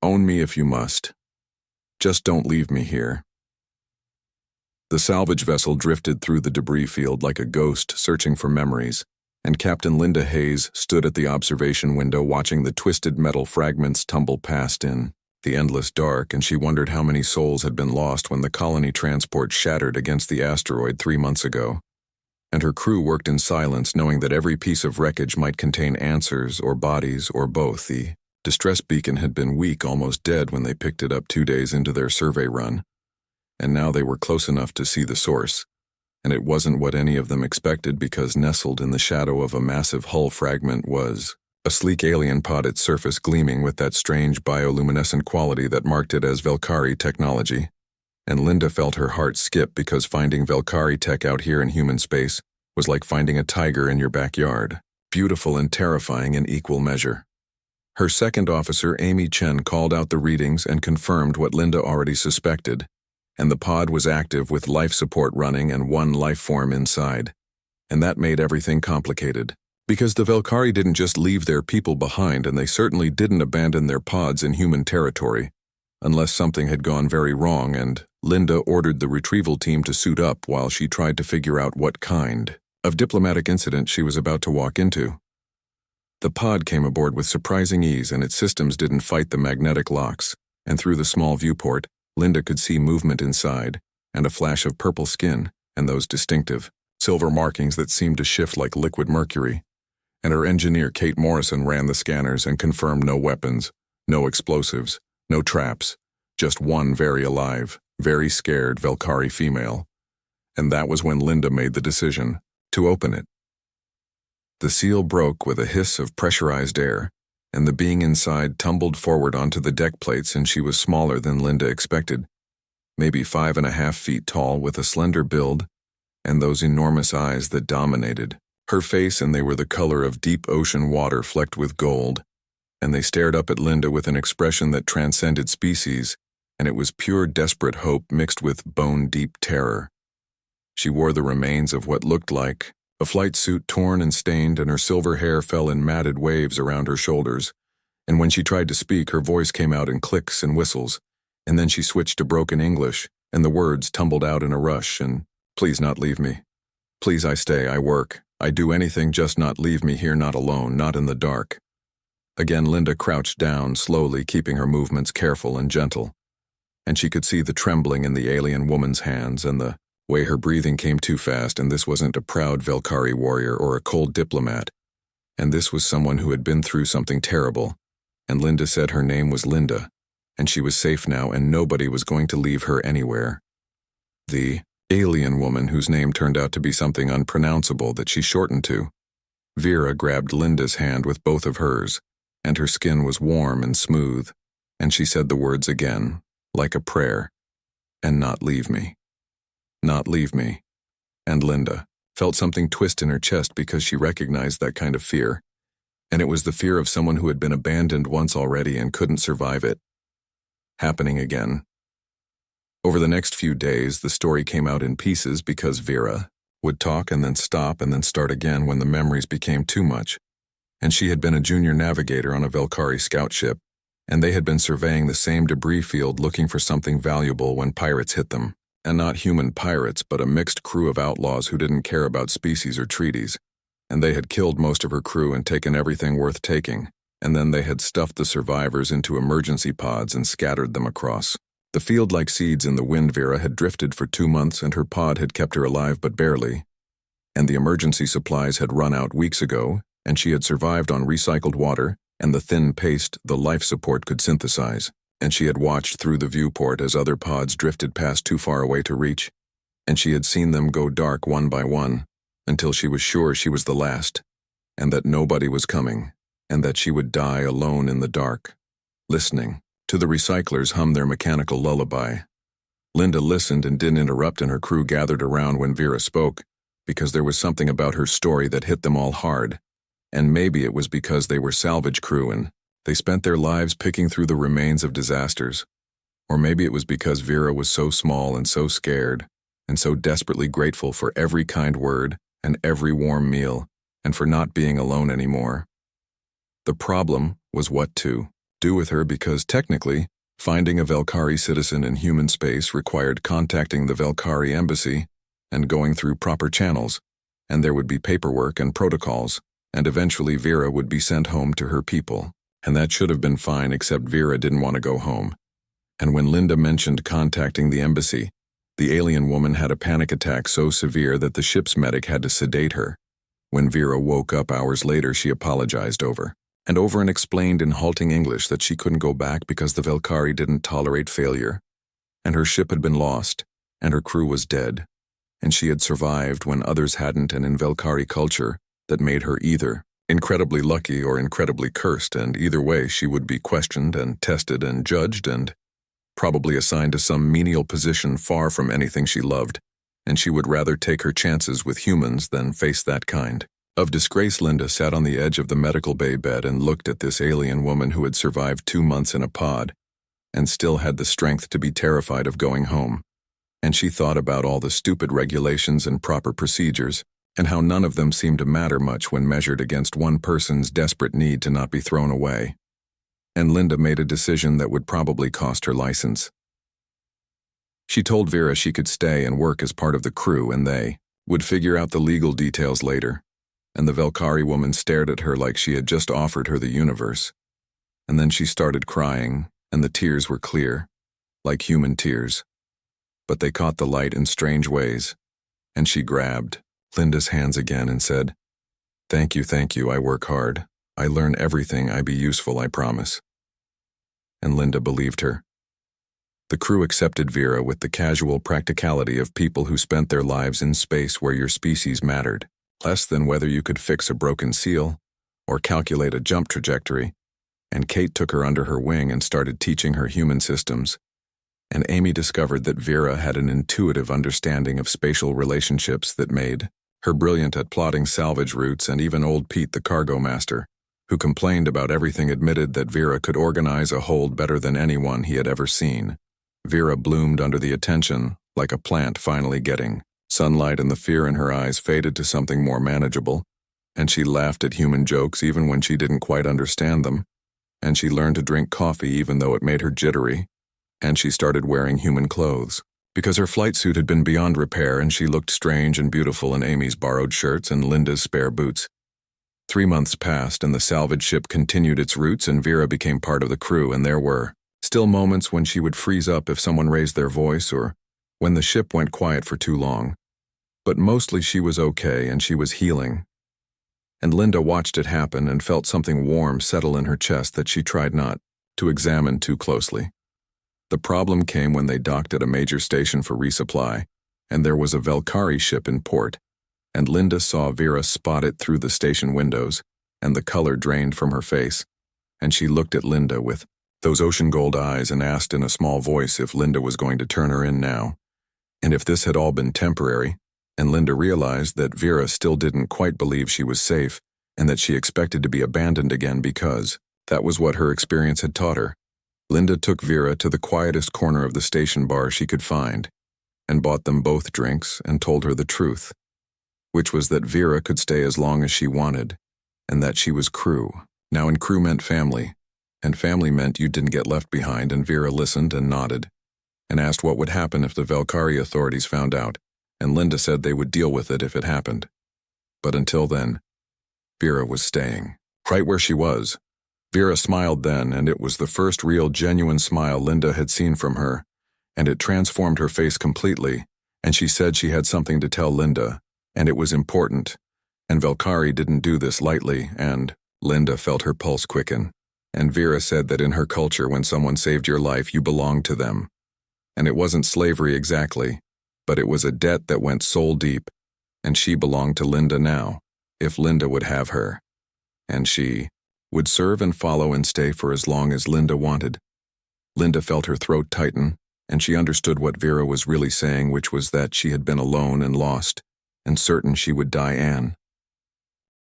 Own me if you must. Just don't leave me here. The salvage vessel drifted through the debris field like a ghost searching for memories, and Captain Linda Hayes stood at the observation window watching the twisted metal fragments tumble past in the endless dark, and she wondered how many souls had been lost when the colony transport shattered against the asteroid 3 months ago. And her crew worked in silence, knowing that every piece of wreckage might contain answers or bodies or both. The distress beacon had been weak, almost dead, when they picked it up 2 days into their survey run. And now they were close enough to see the source. And it wasn't what any of them expected, because nestled in the shadow of a massive hull fragment was a sleek alien pod, its surface gleaming with that strange bioluminescent quality that marked it as Velkari technology. And Linda felt her heart skip, because finding Velkari tech out here in human space was like finding a tiger in your backyard, beautiful and terrifying in equal measure. Her second officer, Amy Chen, called out the readings and confirmed what Linda already suspected, and the pod was active with life support running and one life form inside. And that made everything complicated, because the Velkari didn't just leave their people behind, and they certainly didn't abandon their pods in human territory, unless something had gone very wrong, and Linda ordered the retrieval team to suit up while she tried to figure out what kind of diplomatic incident she was about to walk into. The pod came aboard with surprising ease, and its systems didn't fight the magnetic locks, and through the small viewport, Linda could see movement inside, and a flash of purple skin, and those distinctive silver markings that seemed to shift like liquid mercury. And her engineer, Kate Morrison, ran the scanners and confirmed no weapons, no explosives, no traps, just one very alive, very scared Velkari female. And that was when Linda made the decision to open it. The seal broke with a hiss of pressurized air, and the being inside tumbled forward onto the deck plates, and she was smaller than Linda expected, maybe 5.5 feet tall, with a slender build and those enormous eyes that dominated her face, and they were the color of deep ocean water flecked with gold, and they stared up at Linda with an expression that transcended species, and it was pure desperate hope mixed with bone-deep terror. She wore the remains of what looked like a flight suit, torn and stained, and her silver hair fell in matted waves around her shoulders, and when she tried to speak, her voice came out in clicks and whistles, and then she switched to broken English, and the words tumbled out in a rush, and, "Please not leave me. Please, I stay, I work, I do anything, just not leave me here, not alone, not in the dark." Again, Linda crouched down, slowly, keeping her movements careful and gentle, and she could see the trembling in the alien woman's hands, and the way her breathing came too fast, and this wasn't a proud Velkari warrior or a cold diplomat, and this was someone who had been through something terrible, and Linda said her name was Linda, and she was safe now, and nobody was going to leave her anywhere. The alien woman, whose name turned out to be something unpronounceable that she shortened to, Vera, grabbed Linda's hand with both of hers, and her skin was warm and smooth, and she said the words again, like a prayer, "And not leave me. Not leave me." And Linda felt something twist in her chest, because she recognized that kind of fear, and it was the fear of someone who had been abandoned once already and couldn't survive it happening again. Over the next few days, the story came out in pieces, because Vera would talk and then stop and then start again when the memories became too much, and she had been a junior navigator on a Velkari scout ship, and they had been surveying the same debris field looking for something valuable when pirates hit them. And not human pirates, but a mixed crew of outlaws who didn't care about species or treaties, and they had killed most of her crew and taken everything worth taking, and then they had stuffed the survivors into emergency pods and scattered them across the field like seeds in the wind. Vera had drifted for 2 months, and her pod had kept her alive but barely, and the emergency supplies had run out weeks ago, and she had survived on recycled water and the thin paste the life support could synthesize, and she had watched through the viewport as other pods drifted past too far away to reach, and she had seen them go dark one by one, until she was sure she was the last, and that nobody was coming, and that she would die alone in the dark, listening to the recyclers hum their mechanical lullaby. Linda listened and didn't interrupt, and her crew gathered around when Vera spoke, because there was something about her story that hit them all hard, and maybe it was because they were salvage crew and they spent their lives picking through the remains of disasters, or maybe it was because Vera was so small and so scared, and so desperately grateful for every kind word and every warm meal, and for not being alone anymore. The problem was what to do with her because, technically, finding a Velkari citizen in human space required contacting the Velkari embassy and going through proper channels, and there would be paperwork and protocols, and eventually Vera would be sent home to her people. And that should have been fine, except Vera didn't want to go home. And when Linda mentioned contacting the embassy, the alien woman had a panic attack so severe that the ship's medic had to sedate her. When Vera woke up hours later, she apologized over and explained in halting English that she couldn't go back because the Velkari didn't tolerate failure, and her ship had been lost, and her crew was dead, and she had survived when others hadn't, and in Velkari culture, that made her either incredibly lucky or incredibly cursed, and either way she would be questioned and tested and judged and probably assigned to some menial position far from anything she loved, and she would rather take her chances with humans than face that kind of disgrace. Linda sat on the edge of the medical bay bed and looked at this alien woman who had survived 2 months in a pod and still had the strength to be terrified of going home. And she thought about all the stupid regulations and proper procedures, and how none of them seemed to matter much when measured against one person's desperate need to not be thrown away. And Linda made a decision that would probably cost her license. She told Vera she could stay and work as part of the crew, and they would figure out the legal details later. And the Velkari woman stared at her like she had just offered her the universe. And then she started crying, and the tears were clear, like human tears. But they caught the light in strange ways, and she grabbed Linda's hands again and said, thank you, I work hard. I learn everything, I be useful, I promise." And Linda believed her. The crew accepted Vera with the casual practicality of people who spent their lives in space where your species mattered, less than whether you could fix a broken seal or calculate a jump trajectory, and Kate took her under her wing and started teaching her human systems, and Amy discovered that Vera had an intuitive understanding of spatial relationships that made her brilliant at plotting salvage routes, and even old Pete, the cargo master, who complained about everything, admitted that Vera could organize a hold better than anyone he had ever seen. Vera bloomed under the attention, like a plant finally getting sunlight, and the fear in her eyes faded to something more manageable, and she laughed at human jokes even when she didn't quite understand them, and she learned to drink coffee even though it made her jittery, and she started wearing human clothes, because her flight suit had been beyond repair and she looked strange and beautiful in Amy's borrowed shirts and Linda's spare boots. 3 months passed and the salvage ship continued its routes, and Vera became part of the crew, and there were still moments when she would freeze up if someone raised their voice or when the ship went quiet for too long. But mostly she was okay, and she was healing. And Linda watched it happen and felt something warm settle in her chest that she tried not to examine too closely. The problem came when they docked at a major station for resupply, and there was a Velkari ship in port, and Linda saw Vera spot it through the station windows, and the color drained from her face, and she looked at Linda with those ocean gold eyes and asked in a small voice if Linda was going to turn her in now, and if this had all been temporary. And Linda realized that Vera still didn't quite believe she was safe, and that she expected to be abandoned again because that was what her experience had taught her. Linda took Vera to the quietest corner of the station bar she could find, and bought them both drinks and told her the truth, which was that Vera could stay as long as she wanted, and that she was crew. Now, and crew meant family, and family meant you didn't get left behind, and Vera listened and nodded, and asked what would happen if the Velkari authorities found out, and Linda said they would deal with it if it happened. But until then, Vera was staying right where she was. Vera smiled then, and it was the first real genuine smile Linda had seen from her, and it transformed her face completely, and she said she had something to tell Linda, and it was important, and Velkari didn't do this lightly, and Linda felt her pulse quicken, and Vera said that in her culture when someone saved your life you belonged to them, and it wasn't slavery exactly, but it was a debt that went soul deep, and she belonged to Linda now, if Linda would have her, and she would serve and follow and stay for as long as Linda wanted. Linda felt her throat tighten, and she understood what Vera was really saying, which was that she had been alone and lost, and certain she would die.